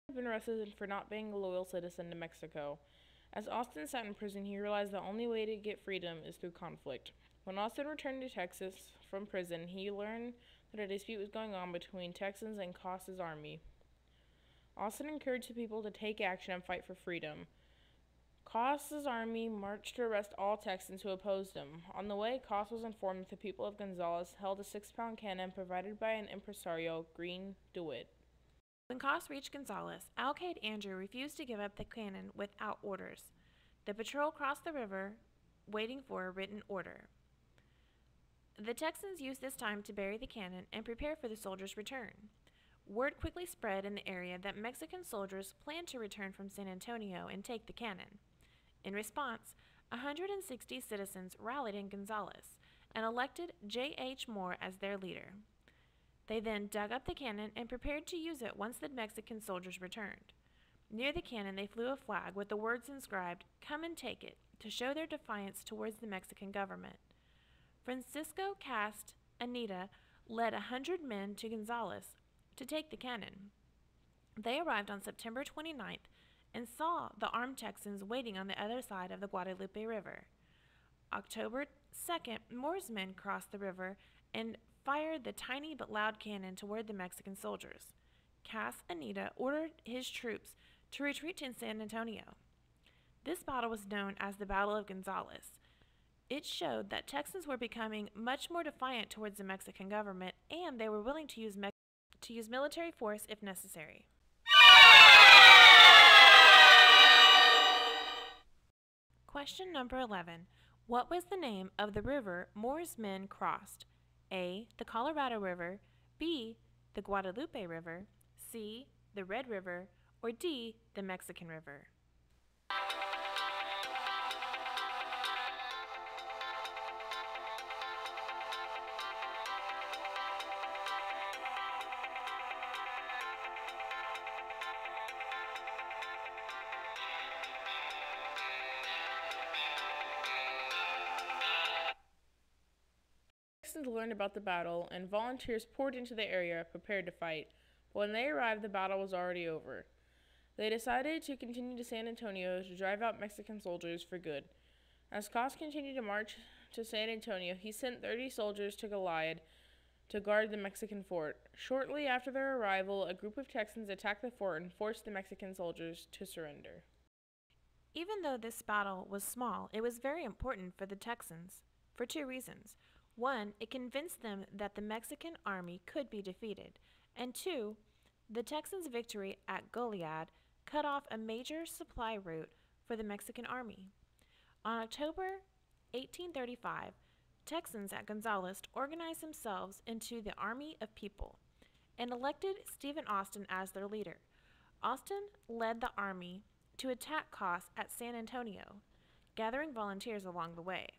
Had been arrested for not being a loyal citizen to Mexico. As Austin sat in prison, he realized the only way to get freedom is through conflict. When Austin returned to Texas from prison, he learned that a dispute was going on between Texans and Cossa's army. Austin encouraged the people to take action and fight for freedom. Cossa's army marched to arrest all Texans who opposed him. On the way, Coss was informed that the people of Gonzales held a 6-pound cannon provided by an impresario, Green DeWitt. When Coss reached Gonzales, Alcide Andrew refused to give up the cannon without orders. The patrol crossed the river, waiting for a written order. The Texans used this time to bury the cannon and prepare for the soldiers' return. Word quickly spread in the area that Mexican soldiers planned to return from San Antonio and take the cannon. In response, 160 citizens rallied in Gonzales and elected J.H. Moore as their leader. They then dug up the cannon and prepared to use it once the Mexican soldiers returned. Near the cannon, they flew a flag with the words inscribed, "Come and take it," to show their defiance towards the Mexican government. Francisco Castaneda led 100 men to Gonzales to take the cannon. They arrived on September 29th and saw the armed Texans waiting on the other side of the Guadalupe River. October 2nd, Moore's men crossed the river and fired the tiny but loud cannon toward the Mexican soldiers. Castaneda ordered his troops to retreat to San Antonio. This battle was known as the Battle of Gonzales. It showed that Texans were becoming much more defiant towards the Mexican government, and they were willing to use military force if necessary. Question number 11. What was the name of the river Moore's men crossed? A. The Colorado River, B. The Guadalupe River, C. The Red River, or D. The Mexican River? Texans learned about the battle, and volunteers poured into the area prepared to fight. But when they arrived, the battle was already over. They decided to continue to San Antonio to drive out Mexican soldiers for good. As Coss continued to march to San Antonio, he sent 30 soldiers to Goliad to guard the Mexican fort. Shortly after their arrival, a group of Texans attacked the fort and forced the Mexican soldiers to surrender. Even though this battle was small, it was very important for the Texans for two reasons. One, it convinced them that the Mexican army could be defeated, and two, the Texans' victory at Goliad cut off a major supply route for the Mexican army. On October 1835, Texans at Gonzales organized themselves into the Army of People and elected Stephen Austin as their leader. Austin led the army to attack Coss at San Antonio, gathering volunteers along the way.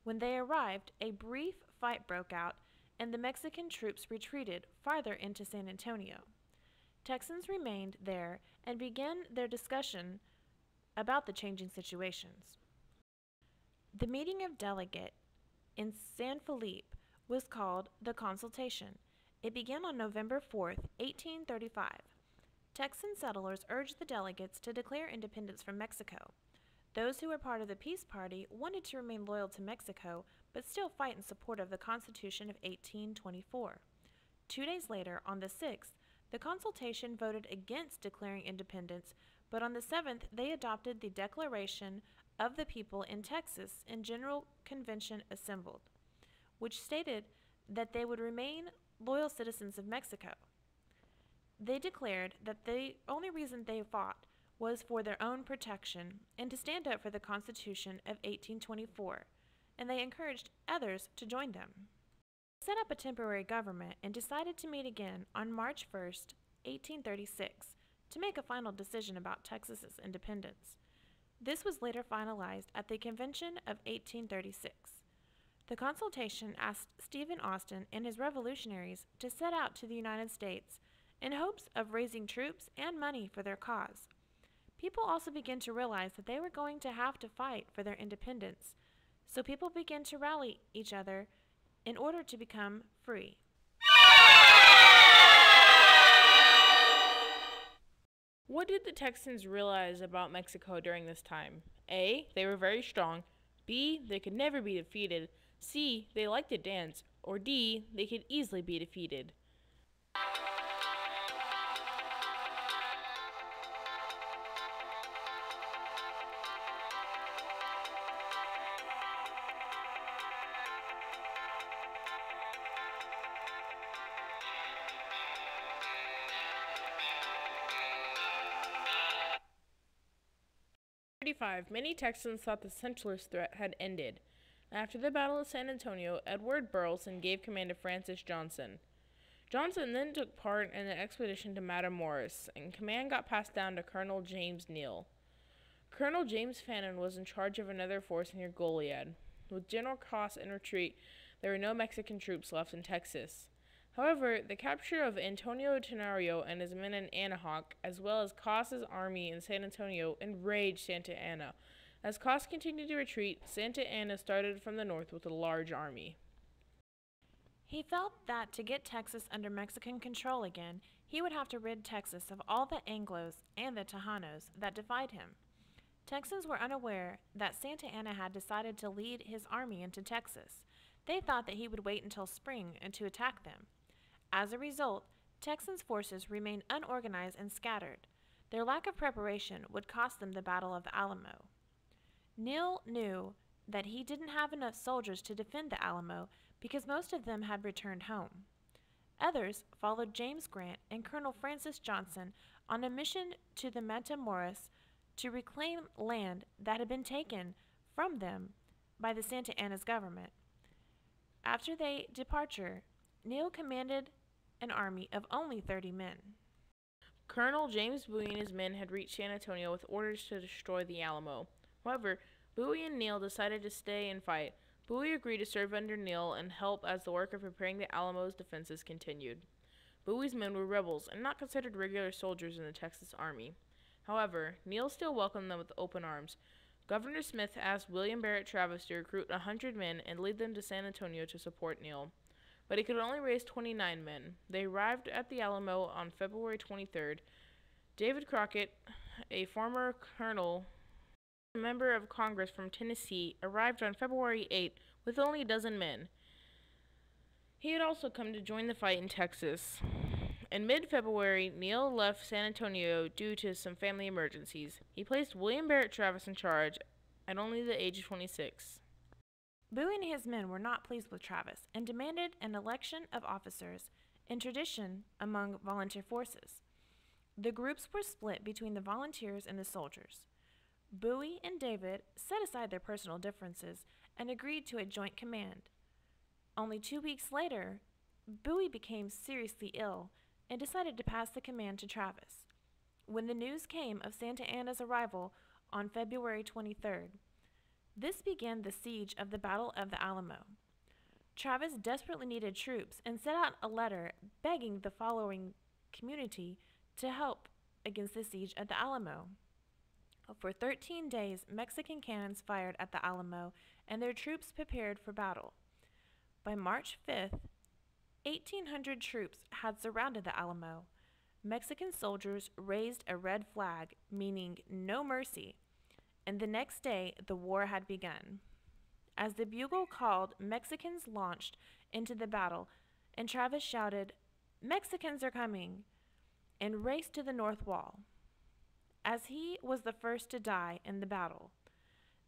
When they arrived, a brief fight broke out, and the Mexican troops retreated farther into San Antonio. Texans remained there and began their discussion about the changing situations. The meeting of delegate in San Felipe was called the Consultation. It began on November 4th, 1835. Texan settlers urged the delegates to declare independence from Mexico. Those who were part of the Peace Party wanted to remain loyal to Mexico, but still fight in support of the Constitution of 1824. 2 days later, on the 6th, the consultation voted against declaring independence, but on the 7th, they adopted the Declaration of the People in Texas in General Convention assembled, which stated that they would remain loyal citizens of Mexico. They declared that the only reason they fought was for their own protection and to stand up for the Constitution of 1824, and they encouraged others to join them. They set up a temporary government and decided to meet again on March 1st, 1836, to make a final decision about Texas's independence. This was later finalized at the Convention of 1836. The consultation asked Stephen Austin and his revolutionaries to set out to the United States in hopes of raising troops and money for their cause. People also began to realize that they were going to have to fight for their independence, so people began to rally each other in order to become free. What did the Texans realize about Mexico during this time? A. They were very strong. B. They could never be defeated. C. They liked to dance. Or D. They could easily be defeated. Many Texans thought the Centralist threat had ended. After the Battle of San Antonio, Edward Burleson gave command to Francis Johnson. Johnson then took part in an expedition to Matamoros, and command got passed down to Colonel James Neal. Colonel James Fannin was in charge of another force near Goliad. With General Cos in retreat, there were no Mexican troops left in Texas. However, the capture of Antonio Tenorio and his men in Anahuac, as well as Cos's army in San Antonio, enraged Santa Anna. As Cos continued to retreat, Santa Anna started from the north with a large army. He felt that to get Texas under Mexican control again, he would have to rid Texas of all the Anglos and the Tejanos that defied him. Texans were unaware that Santa Anna had decided to lead his army into Texas. They thought that he would wait until spring and to attack them. As a result, Texans' forces remained unorganized and scattered. Their lack of preparation would cost them the Battle of the Alamo. Neal knew that he didn't have enough soldiers to defend the Alamo because most of them had returned home. Others followed James Grant and Colonel Francis Johnson on a mission to the Matamoros to reclaim land that had been taken from them by the Santa Anna's government. After their departure, Neal commanded an army of only 30 men. Colonel James Bowie and his men had reached San Antonio with orders to destroy the Alamo. However, Bowie and Neal decided to stay and fight. Bowie agreed to serve under Neal and help as the work of preparing the Alamo's defenses continued. Bowie's men were rebels and not considered regular soldiers in the Texas Army. However, Neal still welcomed them with open arms. Governor Smith asked William Barrett Travis to recruit 100 men and lead them to San Antonio to support Neal, but he could only raise 29 men. They arrived at the Alamo on February 23rd. David Crockett, a former colonel, a member of Congress from Tennessee, arrived on February 8th with only a dozen men. He had also come to join the fight in Texas. In mid-February, Neal left San Antonio due to some family emergencies. He placed William Barrett Travis in charge at only the age of 26. Bowie and his men were not pleased with Travis and demanded an election of officers, in tradition among volunteer forces. The groups were split between the volunteers and the soldiers. Bowie and David set aside their personal differences and agreed to a joint command. Only 2 weeks later, Bowie became seriously ill and decided to pass the command to Travis. When the news came of Santa Anna's arrival on February 23rd, this began the siege of the Battle of the Alamo. Travis desperately needed troops and sent out a letter begging the following community to help against the siege of the Alamo. For 13 days, Mexican cannons fired at the Alamo, and their troops prepared for battle. By March 5th, 1,800 troops had surrounded the Alamo. Mexican soldiers raised a red flag, meaning no mercy, and the next day the war had begun. As the bugle called, Mexicans launched into the battle, and Travis shouted, "Mexicans are coming!" and raced to the north wall. As he was the first to die in the battle,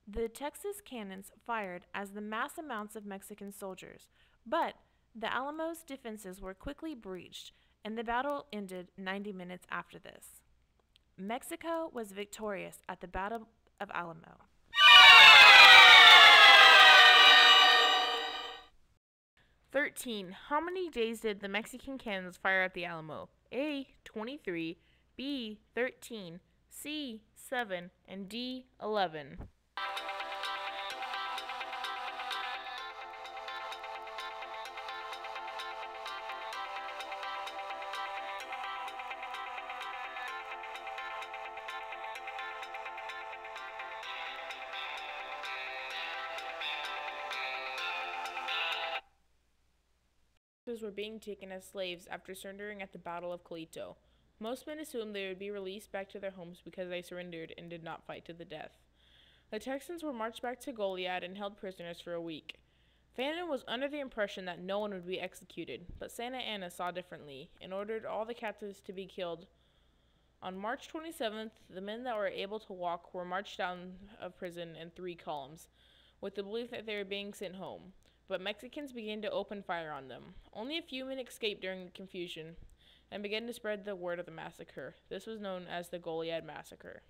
the Texas cannons fired as the mass amounts of Mexican soldiers, but the Alamo's defenses were quickly breached, and the battle ended 90 minutes after this. Mexico was victorious at the Battle of Alamo. How many days did the Mexican cannons fire at the Alamo? A. 23, B. 13, C. 7, and D. 11. Were being taken as slaves after surrendering at the Battle of Colito. Most men assumed they would be released back to their homes because they surrendered and did not fight to the death. The Texans were marched back to Goliad and held prisoners for a week. Fannin was under the impression that no one would be executed, but Santa Anna saw differently and ordered all the captives to be killed. On March 27th, the men that were able to walk were marched out of prison in 3 columns, with the belief that they were being sent home, but Mexicans began to open fire on them. Only a few men escaped during the confusion and began to spread the word of the massacre. This was known as the Goliad Massacre.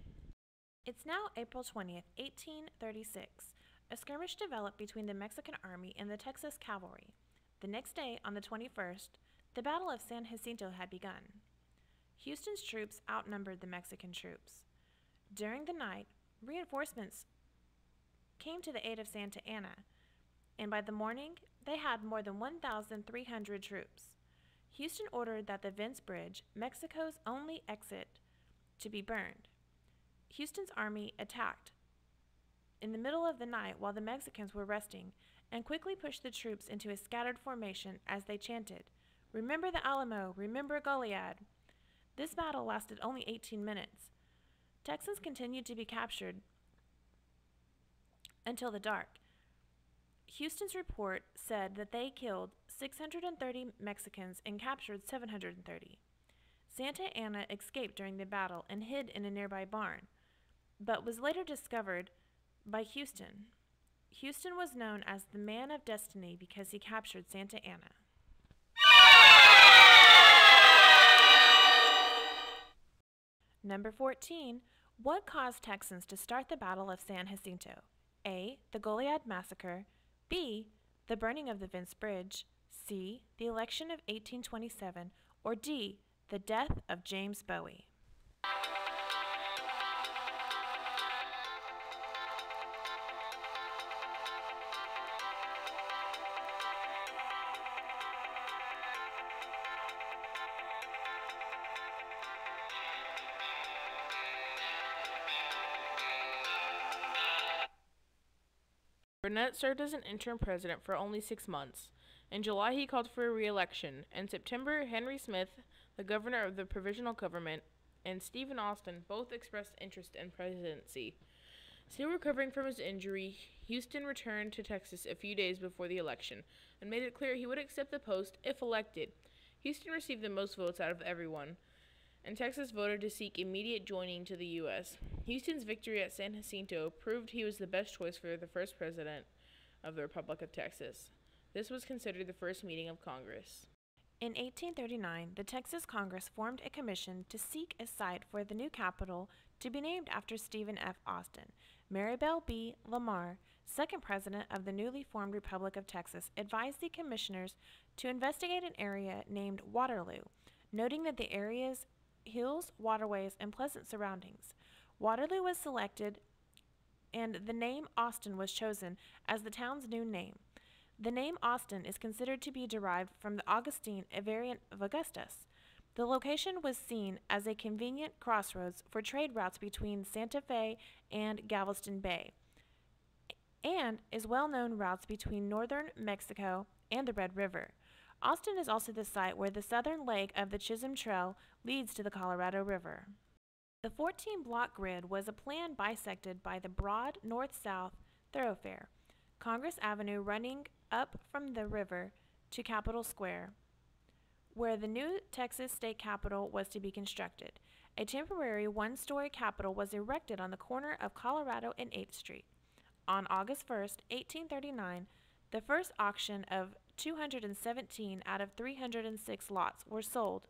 It's now April 20th, 1836. A skirmish developed between the Mexican army and the Texas cavalry. The next day, on the 21st, the Battle of San Jacinto had begun. Houston's troops outnumbered the Mexican troops. During the night, reinforcements came to the aid of Santa Anna, and by the morning, they had more than 1,300 troops. Houston ordered that the Vence Bridge, Mexico's only exit, to be burned. Houston's army attacked in the middle of the night while the Mexicans were resting and quickly pushed the troops into a scattered formation as they chanted, "Remember the Alamo! Remember Goliad!" This battle lasted only 18 minutes. Texans continued to be captured until the dark. Houston's report said that they killed 630 Mexicans and captured 730. Santa Anna escaped during the battle and hid in a nearby barn, but was later discovered by Houston. Houston was known as the Man of Destiny because he captured Santa Anna. Number 14. What caused Texans to start the Battle of San Jacinto? A. The Goliad Massacre. B. The burning of the Vence Bridge. C. The election of 1827. Or D. The death of James Bowie. Burnett served as an interim president for only 6 months. In July, he called for a re-election. In September, Henry Smith, the governor of the provisional government, and Stephen Austin both expressed interest in presidency. Still recovering from his injury, Houston returned to Texas a few days before the election and made it clear he would accept the post if elected. Houston received the most votes out of everyone, and Texas voted to seek immediate joining to the U.S. Houston's victory at San Jacinto proved he was the best choice for the first president of the Republic of Texas. This was considered the first meeting of Congress. In 1839, the Texas Congress formed a commission to seek a site for the new capital to be named after Stephen F. Austin. Maribel B. Lamar, second president of the newly formed Republic of Texas, advised the commissioners to investigate an area named Waterloo, noting that the area's hills, waterways, and pleasant surroundings. Waterloo was selected, and the name Austin was chosen as the town's new name. The name Austin is considered to be derived from the Augustine, a variant of Augustus. The location was seen as a convenient crossroads for trade routes between Santa Fe and Galveston Bay, and is well-known routes between northern Mexico and the Red River. Austin is also the site where the southern leg of the Chisholm Trail leads to the Colorado River. The 14-block grid was a plan bisected by the broad north-south thoroughfare, Congress Avenue, running up from the river to Capitol Square, where the new Texas state capitol was to be constructed. A temporary one-story capitol was erected on the corner of Colorado and 8th Street. On August 1st, 1839, the first auction of 217 out of 306 lots were sold.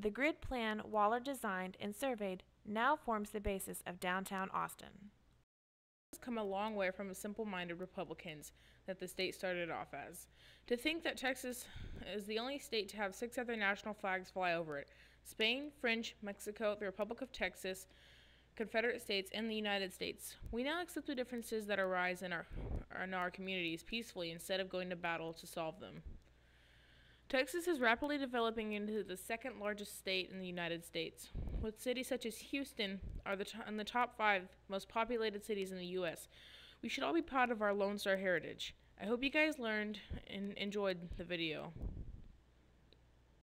The grid plan Waller designed and surveyed now forms the basis of downtown Austin. Has come a long way from the simple-minded Republicans that the state started off as. To think that Texas is the only state to have 6 other national flags fly over it: Spain, French, Mexico, the Republic of Texas, Confederate States, and the United States. We now accept the differences that arise in our communities peacefully instead of going to battle to solve them. Texas is rapidly developing into the second largest state in the United States, with cities such as Houston are in the top 5 most populated cities in the U.S. We should all be proud of our Lone Star heritage. I hope you guys learned and enjoyed the video.